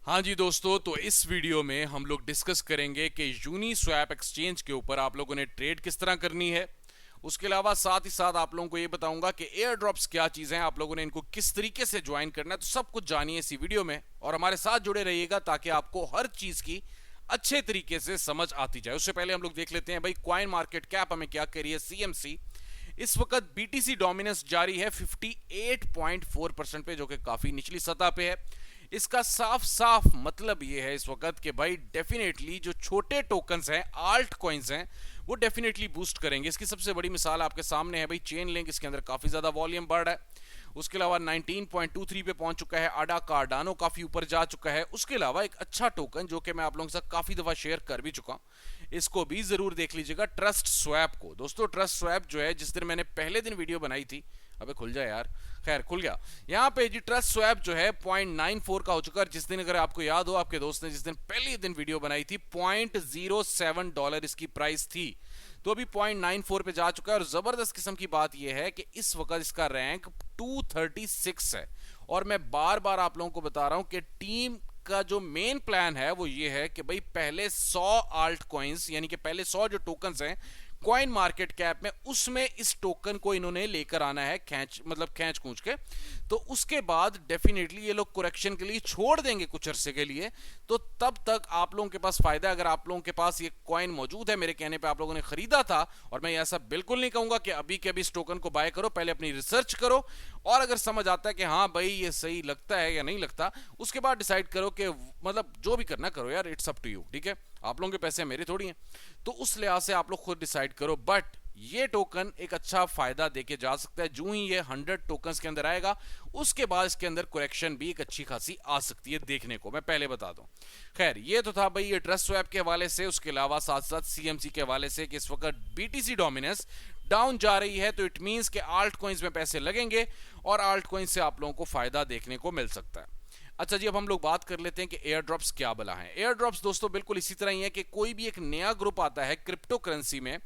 हाँ जी दोस्तों, तो इस वीडियो में हम लोग डिस्कस करेंगे कि यूनिस्वैप एक्सचेंज के ऊपर आप लोगों ने ट्रेड किस तरह करनी है। उसके अलावा साथ ही साथ आप लोगों को ये बताऊंगा कि एयर ड्रॉप्स क्या चीज़ें हैं, आप लोगों ने इनको किस तरीके से ज्वाइन करना है। तो सब कुछ जानिए इसी वीडियो में और हमारे साथ जुड़े रहिएगा ताकि आपको हर चीज़ की अच्छे तरीके से समझ आती जाए। उससे पहले हम लोग देख लेते हैं भाई कॉइन मार्केट कैप हमें क्या कह रही है। सीएमसी इस वक्त बीटीसी डोमिनेंस जारी है 58.4% पे, जो कि काफी निचली सतह पे है। इसका साफ साफ मतलब ये है इस वक्त कि भाई डेफिनेटली जो छोटे टोकन्स हैं, आल्ट कॉइन्स हैं, वो डेफिनेटली बूस्ट करेंगे। इसकी सबसे बड़ी मिसाल आपके सामने है भाई चेन लिंक, इसके अंदर काफी ज्यादा वॉल्यूम बढ़ रहा है। उसके अलावा 19.23 पे पहुंच चुका है। आडा कार्डानो काफी ऊपर जा चुका है। उसके अलावा एक अच्छा टोकन जो कि मैं आप लोगों के साथ काफी दफा शेयर कर भी चुका हूं, इसको भी जरूर देख लीजिएगा, ट्रस्ट स्वैप को। दोस्तों ट्रस्ट स्वैप जो है, जिस दिन मैंने पहले दिन वीडियो बनाई थी, अबे खुल जाए यार, खैर खुल गया। यहाँ पे जी ट्रस्ट स्वैप जो है 0.94 का हो चुका है। जिस दिन, अगर आपको याद हो, आपके दोस्त ने जिस दिन पहले दिन वीडियो बनाई थी, $0.07 इसकी प्राइस थी, तो अभी 0.94 पे जा चुका है। और जबरदस्त किस्म की बात यह है कि इस वक्त इसका रैंक 236 है। और मैं बार बार आप लोगों को बता रहा हूं कि टीम का जो मेन प्लान है वो ये है कि भाई पहले 100 आल्ट कॉइन्स, यानी कि पहले 100 जो टोकन्स हैं कॉइन मार्केट कैप में, उसमें इस टोकन को इन्होंने लेकर आना है, खैंच कूच के। तो उसके बाद डेफिनेटली ये लोग करेक्शन के लिए छोड़ देंगे कुछ अरसे के लिए। तो तब तक आप लोगों के पास फायदा है। अगर आप लोगों के पास ये कॉइन मौजूद है, मेरे कहने पे आप लोगों ने खरीदा था, और मैं ऐसा बिल्कुल नहीं कहूंगा कि अभी के अभी इस टोकन को बाय करो, पहले अपनी रिसर्च करो, और अगर समझ आता है कि हाँ भाई ये सही लगता है या नहीं लगता, उसके बाद डिसाइड करो कि मतलब जो भी करना करो यार, इट्स अप टू यू। ठीक है, आप लोगों के पैसे मेरे थोड़ी हैं, तो उस लिहाज से आप लोग खुद डिसाइड करो। बट ये टोकन एक अच्छा फायदा देके जा सकता है। जो ही ये 100 टोकन्स के अंदर आएगा, उसके बाद इसके अंदर करेक्शन भी एक अच्छी खासी आ सकती है देखने को, मैं पहले बता दूं। खैर, ये तो था भाई ये ट्रस्ट स्वैप के हवाले से। उसके अलावा साथ साथ सीएमसी के हवाले से कि इस वक्त बीटीसी डोमिनेंस डाउन जा रही है, तो इट मींस के आल्ट कॉइन्स में पैसे लगेंगे और आल्ट कॉइन्स से आप लोगों को फायदा देखने को मिल सकता है। अच्छा जी, अब हम लोग बात कर लेते हैं कि एयर ड्रॉप्स क्या बला है। एयर ड्रॉप्स दोस्तों बिल्कुल इसी तरह ही है कि कोई भी एक नया ग्रुप आता है क्रिप्टो करेंसी में,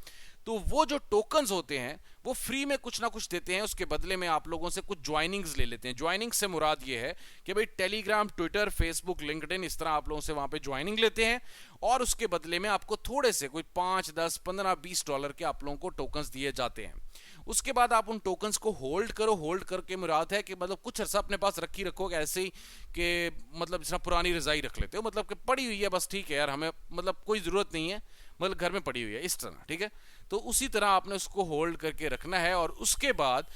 तो वो जो टोकन्स होते हैं वो फ्री में कुछ ना कुछ देते हैं। उसके बदले में आप लोगों से कुछ ज्वाइनिंग्स ले लेते हैं। ज्वाइनिंग से मुराद ये है कि भाई टेलीग्राम, ट्विटर, फेसबुक, लिंक्डइन, इस तरह आप लोगों से वहां पे ज्वाइनिंग लेते हैं, और उसके बदले में आपको थोड़े से कोई 5, 10, 15, $20 के आप लोगों को टोकन्स दिए जाते हैं। उसके बाद आप उन टोकन्स को होल्ड करो। होल्ड करके मुराद है कि मतलब कुछ अर्सा अपने पास रखी रखोगे, ऐसे ही कि मतलब जिस पुरानी रजाई रख लेते हो, मतलब कि पड़ी हुई है बस, ठीक है यार, हमें मतलब कोई जरूरत नहीं है, मतलब घर में पड़ी हुई है, इस तरह। ठीक है, तो उसी तरह आपने उसको होल्ड करके रखना है। और उसके बाद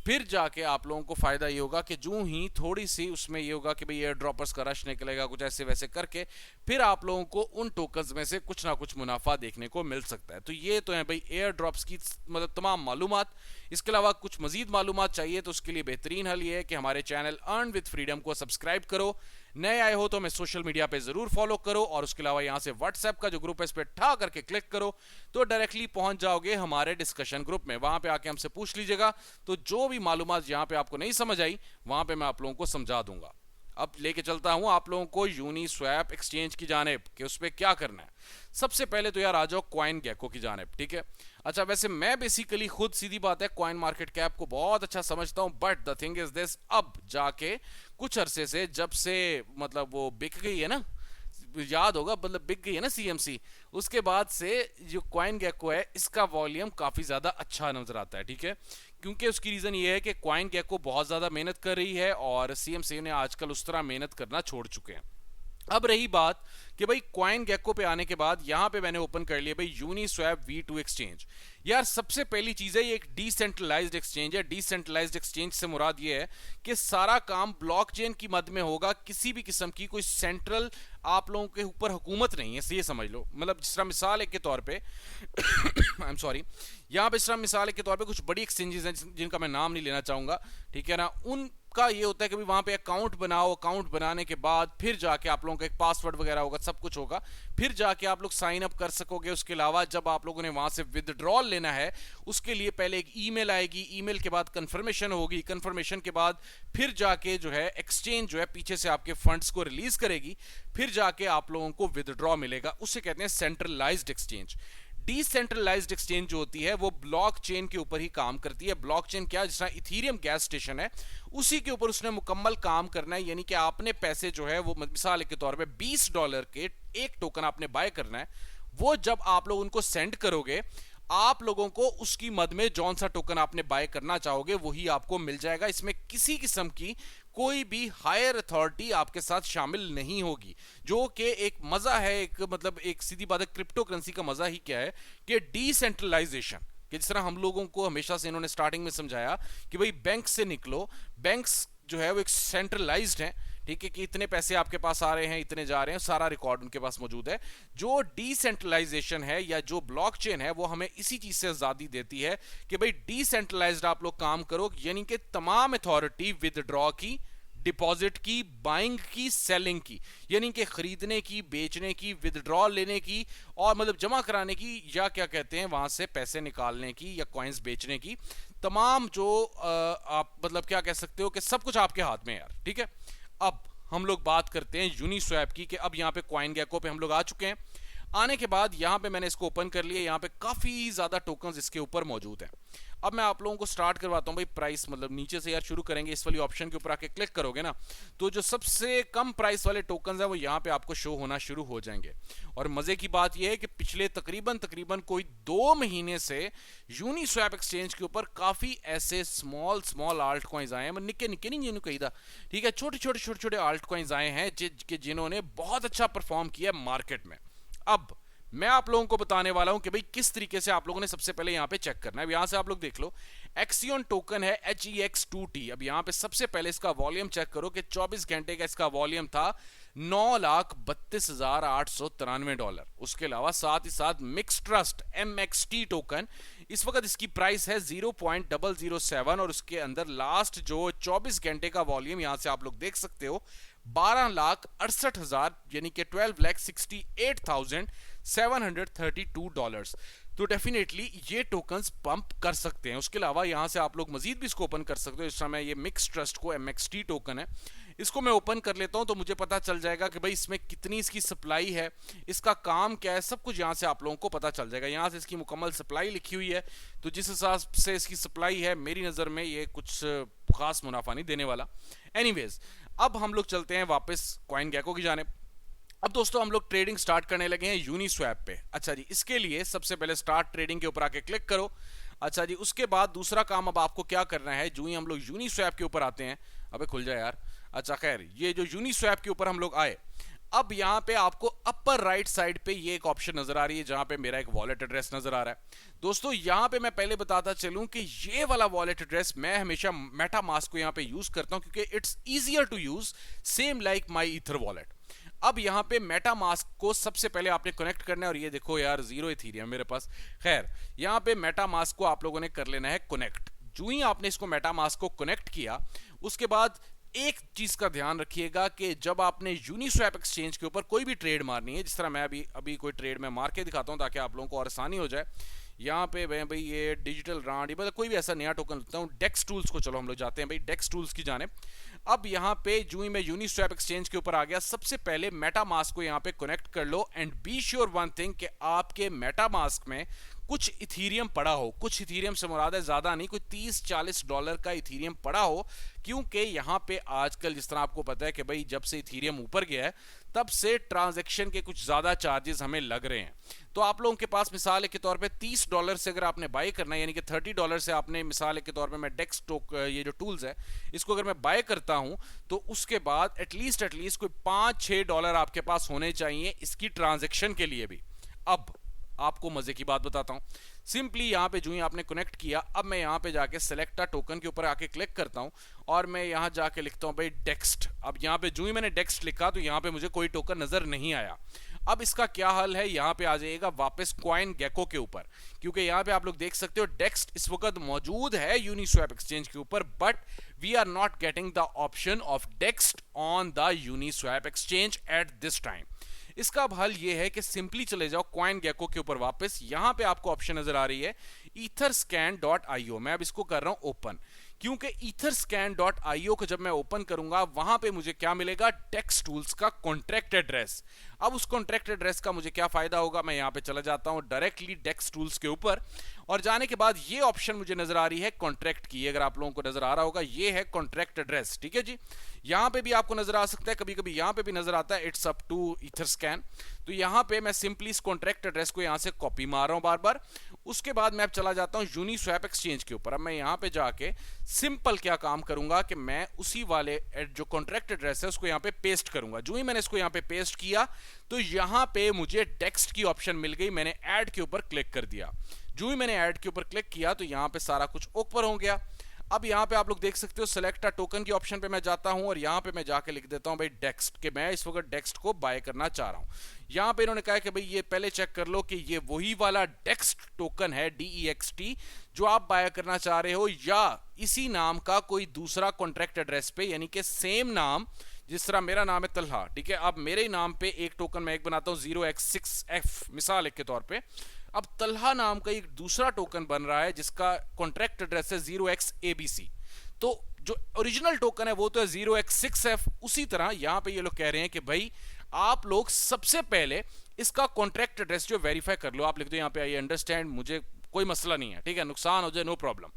फिर जाके आप लोगों को फायदा ये होगा कि जो ही थोड़ी सी उसमें ये होगा कि भाई एयर ड्रॉपर्स का रश निकलेगा, कुछ ऐसे वैसे करके फिर आप लोगों को उन टोकन्स में से कुछ ना कुछ मुनाफा देखने को मिल सकता है। तो ये तो है भाई एयर ड्रॉप्स की मतलब तमाम मालूमात। इसके अलावा कुछ मजीद मालूमात चाहिए तो उसके लिए बेहतरीन हल ये है कि हमारे चैनल अर्न विद फ्रीडम को सब्सक्राइब करो। नए आए हो तो हमें सोशल मीडिया पे जरूर फॉलो करो, और उसके अलावा यहां से व्हाट्सएप का जो ग्रुप है इस पे ठा करके क्लिक करो तो डायरेक्टली पहुंच जाओगे हमारे डिस्कशन ग्रुप में। वहां पे आके हमसे पूछ लीजिएगा, तो जो भी मालूमात यहां पे आपको नहीं समझ आई, वहां पे मैं आप लोगों को समझा दूंगा। अब लेके चलता हूं आप लोगों को यूनिस्वैप एक्सचेंज की जानेब कि उस पर क्या करना है। सबसे पहले तो यार आ जाओ कॉइन गेको की जानेब। ठीक है, अच्छा वैसे मैं बेसिकली खुद, सीधी बात है, कॉइन मार्केट कैप को बहुत अच्छा समझता हूं, but the thing is this, अब जाके कुछ अरसे से, जब से मतलब वो बिक गई है ना, याद होगा, मतलब बिक गई है ना सीएमसी, उसके बाद से जो कॉइन गेको है इसका वॉल्यूम काफी ज्यादा अच्छा नजर आता है। ठीक है, क्योंकि उसकी रीजन ये है कि कॉइन गेको बहुत ज्यादा मेहनत कर रही है और सीएमसी ने आजकल उस तरह मेहनत करना छोड़ चुके हैं। अब रही बात कि भाई कॉइन गेको पे आने के बाद यहां पे मैंने ओपन कर लिया भाई यूनिस्वैप V2 एक्सचेंज। यार सबसे पहली चीज है, ये एक डिसेंट्रलाइज्ड एक्सचेंज है। डिसेंट्रलाइज्ड एक्सचेंज से मुराद ये है कि सारा काम ब्लॉकचेन की मद में होगा, किसी भी किस्म की कोई सेंट्रल आप लोगों के ऊपर हुकूमत नहीं है, ये समझ लो। मतलब जिस तरह मिसाल के तौर पे आई एम सॉरी, यहाँ पे इस तरह मिसाल के तौर पे कुछ बड़ी एक्सचेंजेस हैं जिनका मैं नाम नहीं लेना चाहूंगा, ठीक है ना, उनका ये होता है कि वहां पे अकाउंट बनाओ, अकाउंट बनाने के बाद फिर जाके आप लोगों का एक पासवर्ड वगैरह होगा, सब कुछ होगा, फिर जाके आप लोग साइन अप कर सकोगे। उसके अलावा जब आप लोगों ने वहां से विदड्रॉल लेना है, उसके लिए पहले एक ईमेल आएगी, ईमेल के बाद कंफर्मेशन होगी, कंफर्मेशन के बाद फिर जाके जो है एक्सचेंज जो है पीछे से आपके फंड्स को रिलीज करेगी, फिर जाके आप लोगों को विदड्रॉ मिलेगा। उसे कहते हैं सेंट्रलाइज्ड एक्सचेंज। डिसेंट्रलाइज्ड एक्सचेंज जो होती है वो ब्लॉकचेन के ऊपर ही काम करती है। ब्लॉकचेन क्या, जिस तरह इथीरियम गैस स्टेशन है उसी के ऊपर उसने मुकम्मल काम करना है, यानी कि आपने पैसे जो है वो मिसाल के तौर पे $20 के एक टोकन आपने बाय करना है, वो जब आप लोग उनको सेंड करोगे आप लोगों को उसकी मद में जौन सा टोकन आपने बाय करना चाहोगे वही आपको मिल जाएगा। इसमें किसी किस्म की कोई भी हायर अथॉरिटी आपके साथ शामिल नहीं होगी, जो कि एक मजा है, एक मतलब एक सीधी बात है, क्रिप्टो करेंसी का मजा ही क्या है कि डिसेंट्रलाइजेशन, कि जिस तरह हम लोगों को हमेशा से इन्होंने स्टार्टिंग में समझाया कि भाई बैंक से निकलो, बैंक्स जो है वो एक सेंट्रलाइज्ड है, ठीक है, कि इतने पैसे आपके पास आ रहे हैं, इतने जा रहे हैं, सारा रिकॉर्ड उनके पास मौजूद है। जो डिसेंट्रलाइजेशन है या जो ब्लॉकचेन है वो हमें इसी चीज से आजादी देती है कि भाई डिसेंट्रलाइज्ड आप लोग काम करो, यानी कि तमाम अथॉरिटी विदड्रॉ की, डिपॉजिट की, बाइंग की, सेलिंग की, यानी कि खरीदने की, बेचने की, विदड्रॉ लेने की और मतलब जमा कराने की, या क्या कहते हैं वहां से पैसे निकालने की या कॉइन्स बेचने की, तमाम जो आप मतलब क्या कह सकते हो कि सब कुछ आपके हाथ में है यार, ठीक है। अब हम लोग बात करते हैं यूनिस्वैप की, कि अब यहाँ पे CoinGecko पे हम लोग आ चुके हैं। आने के बाद यहाँ पे मैंने इसको ओपन कर लिया, यहाँ पे काफी ज्यादा टोकन्स इसके ऊपर मौजूद हैं। अब मैं आप लोगों को स्टार्ट करवाता हूँ भाई प्राइस, मतलब नीचे से यार शुरू करेंगे, इस वाली ऑप्शन के ऊपर आके क्लिक करोगे ना तो जो सबसे कम प्राइस वाले टोकन्स हैं वो यहाँ पे आपको शो होना शुरू हो जाएंगे। और मजे की बात यह है कि पिछले तकरीबन कोई 2 महीने से यूनिस्वैप एक्सचेंज के ऊपर काफी ऐसे स्मॉल आल्ट कॉइन्स आए हैं, निक्के निक्के नहीं जिन्होंने कही था, ठीक है, छोटे आल्ट कॉइन्स आए हैं जिन्होंने बहुत अच्छा परफॉर्म किया मार्केट में। अब मैं आप लोगों को बताने वाला हूं कि भाई किस तरीके से आप लोगों ने सबसे पहले यहां पे चेक करना है। यहां से आप लोग देख लो, एक्सियन टोकन है HEX2T। अब यहां पे सबसे पहले इसका वॉल्यूम चेक करो कि 24 घंटे का इसका वॉल्यूम था $9,32,893। उसके अलावा साथ ही साथ मिक्स ट्रस्ट MXT टोकन, इस वक्त इसकी प्राइस है 0.007 और उसके अंदर लास्ट जो 24 घंटे का वॉल्यूम यहां से आप लोग देख सकते हो 12,68,000 यानी कि $12,68,732। तो डेफिनेटली ये टोकन्स पंप कर सकते हैं। उसके अलावा यहां से आप लोग मजीद भी इसको ओपन कर सकते हो। इस समय ये मिक्स ट्रस्ट को MXT टोकन है, इसको मैं ओपन कर लेता हूं तो मुझे पता चल जाएगा कि भाई इसमें कितनी इसकी सप्लाई है, इसका काम क्या है, सब कुछ यहां से आप लोगों को पता चल जाएगा। यहां से इसकी मुकम्मल सप्लाई लिखी हुई है, तो जिस हिसाब से इसकी सप्लाई है मेरी नज़र में ये कुछ खास मुनाफा नहीं देने वाला। एनीवेज, अब हम लोग चलते हैं वापस CoinGecko की जानिब। अब दोस्तों हम लोग ट्रेडिंग स्टार्ट करने लगे हैं यूनिस्वैप पे। अच्छा जी, इसके लिए सबसे पहले स्टार्ट ट्रेडिंग के ऊपर आके क्लिक करो। अच्छा जी, उसके बाद दूसरा काम अब आपको क्या करना है, जो ही हम लोग यूनिस्वैप के ऊपर आते हैं, अबे खुल जाए यार। अच्छा खैर, ये जो यूनिस्वैप के ऊपर हम लोग आए, अब यहां पे आपको अपर राइट साइड पे ये एक ऑप्शन नजर आ रही है जहां पे मेरा एक वॉलेट एड्रेस नजर आ रहा है। दोस्तों यहां पे मैं पहले बताता चलूं कि ये वाला वॉलेट एड्रेस मैं हमेशा मेटामास्क को यहां पे यूज करता हूं क्योंकि it's easier to use, same like my ether wallet. अब यहां पे मेटामास्क को सबसे पहले आपने कनेक्ट करना है और ये देखो यार 0 इथीरियम मेरे पास। खैर, यहां पे मेटामास्क को आप लोगों ने कर लेना है कनेक्ट। जो ही आपने इसको मेटामास्क को कनेक्ट किया, उसके बाद एक चीज का ध्यान रखिएगा कि जब आपने यूनिस्वैप एक्सचेंज के ऊपर कोई भी ट्रेड मारनी है, जिस तरह मैं अभी कोई ट्रेड में मार के दिखाता हूं ताकि आप लोगों को और आसानी हो जाए। यहाँ पे भाई ये डिजिटल रांड, मतलब कोई भी ऐसा नया टोकन लेता हूँ, डेक्स टूल्स को चलो हम लोग जाते हैं भाई डेक्स टूल्स की जाने। अब यहाँ पे जो ही मैं यूनिस्वैप एक्सचेंज के ऊपर आ गया, सबसे पहले मेटामास्क को यहाँ पे कनेक्ट कर लो and be sure one thing कि आपके मेटामास्क में कुछ इथीरियम पड़ा हो। कुछ इथीरियम से मुराद है ज्यादा नहीं, कोई $30-40 का इथीरियम पड़ा हो, क्योंकि यहाँ पे आजकल जिस तरह आपको पता है कि भाई जब से इथीरियम ऊपर गया है तब से ट्रांजैक्शन के कुछ ज्यादा चार्जेस हमें लग रहे हैं। तो आप लोगों के पास मिसाल के तौर पे $30 से अगर आपने बाय करना है, यानी कि $30 से आपने मिसाल के तौर पे मैं डेस्कटॉप ये जो टूल्स है इसको अगर मैं बाय करता हूं तो उसके बाद एटलीस्ट कोई $5-6 आपके पास होने चाहिए इसकी ट्रांजैक्शन के लिए भी। अब आपको मजे की बात बताता हूं, सिंपली यहां पे जो ही आपने कनेक्ट किया, अब मैं यहां पे जाके सेलेक्ट टोकन के ऊपर आके क्लिक करता हूं और मैं यहां जाके लिखता हूं भाई डेक्स्ट। अब यहां पे जो ही मैंने डेक्स्ट लिखा तो यहां पे मुझे कोई टोकन नजर नहीं आया। अब इसका क्या हल है, यहां पे आ जाइएगा वापस CoinGecko के ऊपर, क्योंकि यहां पे आप लोग देख सकते हो डेक्स्ट इस वक्त मौजूद है यूनिस्वैप एक्सचेंज के ऊपर, but we are not getting the option of DEXT on the Uniswap exchange at this time. इसका अब हल ये है कि सिंपली चले जाओ CoinGecko के ऊपर वापस, यहां पे आपको ऑप्शन नजर आ रही है etherscan.io। मैं अब इसको कर रहा हूं ओपन। क्योंकि etherscan.io को जब मैं ओपन करूंगा वहां पे मुझे क्या मिलेगा, डेक्स टूल्स का कॉन्ट्रैक्ट एड्रेस। अब उस कॉन्ट्रैक्ट एड्रेस का मुझे क्या फायदा होगा, मैं यहां पे चला जाता हूं डायरेक्टली डेक्स टूल्स के ऊपर, और जाने के बाद ये ऑप्शन मुझे नजर आ रही है कॉन्ट्रैक्ट की, अगर आप लोगों को नजर आ रहा होगा ये है कॉन्ट्रैक्ट एड्रेस। ठीक है जी, यहां पे भी आपको नजर आ सकता है, कभी कभी यहां पे भी नजर आता है इट्स अप टू ईथरस्कैन। तो यहां पे मैं सिंपली इस कॉन्ट्रैक्ट एड्रेस को यहां से कॉपी मार रहा हूं बार बार। उसके बाद मैं अब चला जाता हूं यूनिस्वैप एक्सचेंज के ऊपर। अब मैं यहां पे जाके सिंपल क्या काम करूंगा कि मैं उसी वाले जो कॉन्ट्रैक्ट एड्रेस है उसको यहां पे पेस्ट करूंगा। जो ही मैंने इसको यहां पे पेस्ट किया तो यहां पे मुझे टेक्स्ट की ऑप्शन मिल गई, मैंने ऐड के ऊपर क्लिक कर दिया। जो ही मैंने ऐड के ऊपर क्लिक किया तो यहां पे सारा कुछ ओपन हो गया। अब यहां पे आप लोग देख सकते हो सेलेक्ट अ टोकन की ऑप्शन पे मैं जाता हूं और यहां पे मैं जाके लिख देता हूं भाई डेक्स्ट, कि मैं इस वक्त डेक्स्ट को बाय करना चाह रहा हूं। यहां पे इन्होंने कहा कि भाई ये पहले चेक कर लो कि ये वही वाला डेक्स्ट टोकन है DEXT जो आप बाय करना चाह रहे हो, या इसी नाम का कोई दूसरा कॉन्ट्रैक्ट एड्रेस पे, यानी कि सेम नाम, जिस तरह मेरा नाम है तलहा, ठीक है, अब मेरे ही नाम पे एक टोकन मैं एक बनाता हूं 0x6F मिसाल एक के तौर पे। अब तलहा नाम का एक दूसरा टोकन बन रहा है जिसका कॉन्ट्रैक्ट एड्रेस है 0xABC। तो जो ओरिजिनल टोकन है वो तो है 0x6F। उसी तरह यहां पे ये लोग कह रहे हैं कि भाई आप लोग सबसे पहले इसका कॉन्ट्रैक्ट एड्रेस जो वेरीफाई कर लो। आप लिख दो यहां पे आई अंडरस्टैंड, मुझे कोई मसला नहीं है, ठीक है, नुकसान हो जाए नो प्रॉब्लम।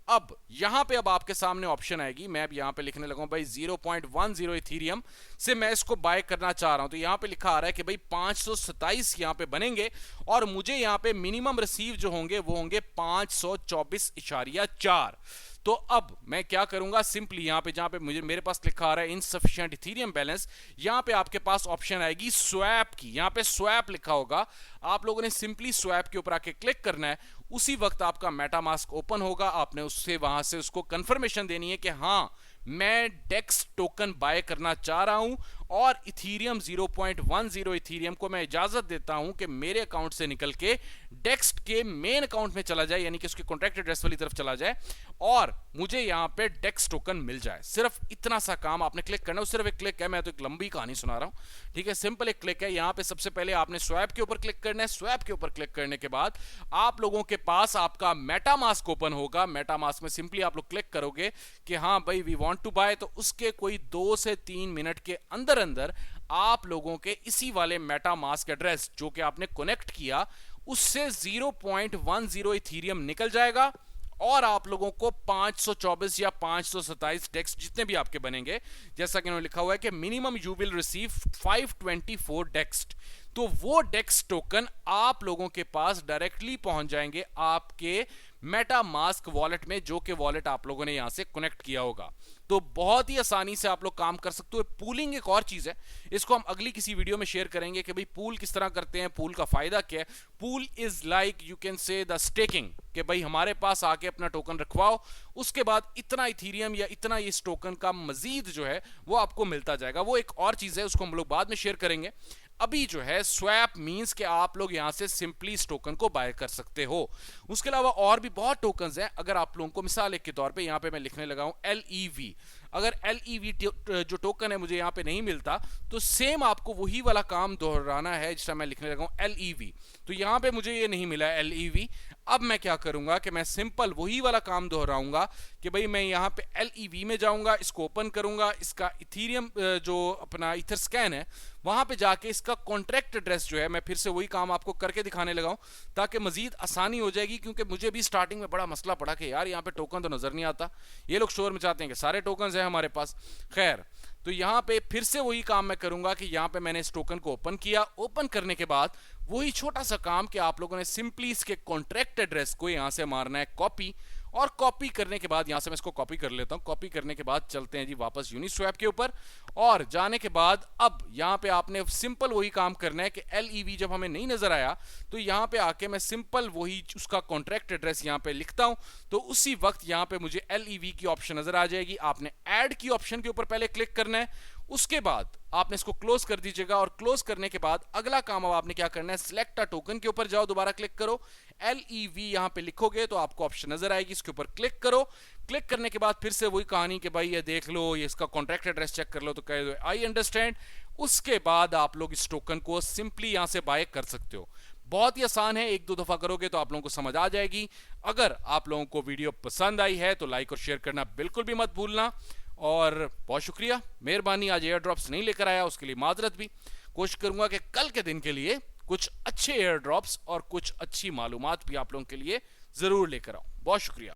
अब यहां पे अब आपके सामने ऑप्शन आएगी, मैं अब यहां पे लिखने लगा भाई 0.10 इथीरियम से मैं इसको बाय करना चाह रहा हूं। तो यहां पे लिखा आ रहा है कि भाई 527 यहां पे बनेंगे और मुझे यहां पे मिनिमम रिसीव जो होंगे वो होंगे 524.4। तो अब मैं क्या करूंगा, सिंपली यहां पे जहां पे मुझे मेरे पास लिखा आ रहा है इनसफिशिएंट इथीरियम बैलेंस, यहां पे आपके पास ऑप्शन आएगी स्वैप की। यहां पे स्वैप लिखा होगा, आप लोगों ने सिंपली स्वैप के ऊपर आके क्लिक करना है। उसी वक्त आपका मेटामास्क ओपन होगा, आपने उससे वहां से उसको कंफर्मेशन देनी है कि हां मैं डेक्स टोकन बाय करना चाह रहा हूं और इथीरियम 0.10 इथीरियम को मैं इजाजत देता हूं कि मेरे अकाउंट से निकल के डेक्स के मेन अकाउंट में चला जाए, यानी कि उसके कॉन्ट्रैक्ट एड्रेस वाली तरफ चला जाए और मुझे यहां पे डेक्स टोकन मिल जाए। सिर्फ इतना सा काम आपने क्लिक करना है, सिर्फ एक क्लिक है, मैं तो एक लंबी कहानी सुना रहा हूं, ठीक है, सिंपल एक क्लिक है। यहां पे सबसे पहले आपने स्वैप के ऊपर क्लिक करना है। स्वैप के ऊपर क्लिक करने के बाद आप लोगों के पास आपका मेटामास्क ओपन होगा। मेटामास्क में सिंपली आप लोग क्लिक करोगे कि हां भाई वी वांट टू बाय, तो उसके कोई 2 से 3 मिनट के अंदर अंदर आप लोगों के इसी वाले मेटामास्क एड्रेस जो कि आपने कनेक्ट किया उससे 0.10 इथीरियम निकल जाएगा और आप लोगों को 524 या 527 डेक्स जितने भी आपके बनेंगे, जैसा कि इन्होंने लिखा हुआ है कि मिनिमम यू विल रिसीव 524 डेक्स, तो वो डेक्स टोकन आप लोगों के पास डायरेक्टली पहुंच जाएंगे आपके मेटामास्क वॉलेट में, जो कि वॉलेट आप लोगों ने यहां से कनेक्ट किया होगा। तो बहुत ही आसानी से आप लोग काम कर सकते हो। पूलिंग एक और चीज है, इसको हम अगली किसी वीडियो में शेयर करेंगे कि भाई पूल किस तरह करते हैं, पूल का फायदा क्या है। Pool is like you can say the staking, कि भाई हमारे पास आके अपना टोकन रखवाओ, उसके बाद इतना इथीरियम या इतना इस टोकन का मजीद जो है वो आपको मिलता जाएगा। वो एक और चीज है, उसको हम लोग बाद में शेयर करेंगे। अभी जो है स्वैप मींस कि आप लोग यहां से सिंपली इस टोकन को बाय कर सकते हो। उसके अलावा और भी बहुत टोकन्स हैं। अगर आप लोगों को मिसाल एक के तौर पे यहां पे मैं लिखने लगा हूं LEV, अगर LEV जो टोकन है मुझे यहां पे नहीं मिलता तो सेम आपको वही वाला काम दोहराना है जिसका मैं लिखने लगा हूं LEV। तो यहां पे मुझे ये नहीं मिला LEV। अब मैं क्या करूंगा कि मैं सिंपल वही वाला काम दोहराऊंगा कि भाई मैं यहां पे LEV में जाऊंगा, इसको ओपन करूंगा, इसका इथीरियम जो अपना इथरस्कैन है वहां पे जाके इसका कॉन्ट्रैक्ट एड्रेस जो है मैं फिर से वही काम आपको करके दिखाने लगा हूं ताकि मजीद आसानी हो जाएगी। क्योंकि मुझे भी स्टार्टिंग में बड़ा मसला पड़ा कि यार यहाँ पे टोकन तो नजर नहीं आता, ये लोग स्टोर में चाहते हैं कि सारे टोकन है हमारे पास। खैर, तो यहां पे फिर से वही काम मैं करूंगा कि यहां पे मैंने इस टोकन को ओपन किया। ओपन करने के बाद वही छोटा सा काम कि आप लोगों ने सिंपली इसके कॉन्ट्रैक्ट एड्रेस को यहां से मारना है कॉपी, और कॉपी करने के बाद यहां से मैं इसको कॉपी कर लेता हूं। कॉपी करने के बाद चलते हैं जी वापस यूनिस्वैप के ऊपर, और जाने के बाद अब यहां पे आपने सिंपल वही काम करना है कि LEV जब हमें नहीं नजर आया तो यहां पे आके मैं सिंपल वही उसका कॉन्ट्रैक्ट एड्रेस यहां पे लिखता हूं। तो उसी वक्त यहां पे मुझे LEV की ऑप्शन नजर आ जाएगी। आपने ऐड की ऑप्शन के ऊपर पहले क्लिक करना है, उसके बाद आपने इसको क्लोज कर दीजिएगा, और क्लोज करने के बाद अगला काम अब आपने क्या करना है, सिलेक्ट अ टोकन के ऊपर जाओ, दोबारा क्लिक करो, LEV यहां पे लिखोगे तो आपको ऑप्शन नजर आएगी, इसके ऊपर क्लिक करो। क्लिक करने के बाद फिर से वही कहानी कि भाई ये देख लो, ये इसका कॉन्ट्रैक्ट एड्रेस चेक कर लो, तो कह दो आई अंडरस्टैंड। उसके बाद आप लोग इस टोकन को सिंपली यहां से बाय कर सकते हो। बहुत ही आसान है, एक दो दफा करोगे तो आप लोगों को समझ आ जाएगी। अगर आप लोगों को वीडियो पसंद आई है तो लाइक और शेयर करना बिल्कुल भी मत भूलना। और बहुत शुक्रिया, मेहरबानी, आज एयर ड्रॉप्स नहीं लेकर आया, उसके लिए माजरत भी। कोशिश करूंगा कि कल के दिन के लिए कुछ अच्छे एयर ड्रॉप्स और कुछ अच्छी मालूमात भी आप लोगों के लिए जरूर लेकर आऊं। बहुत शुक्रिया।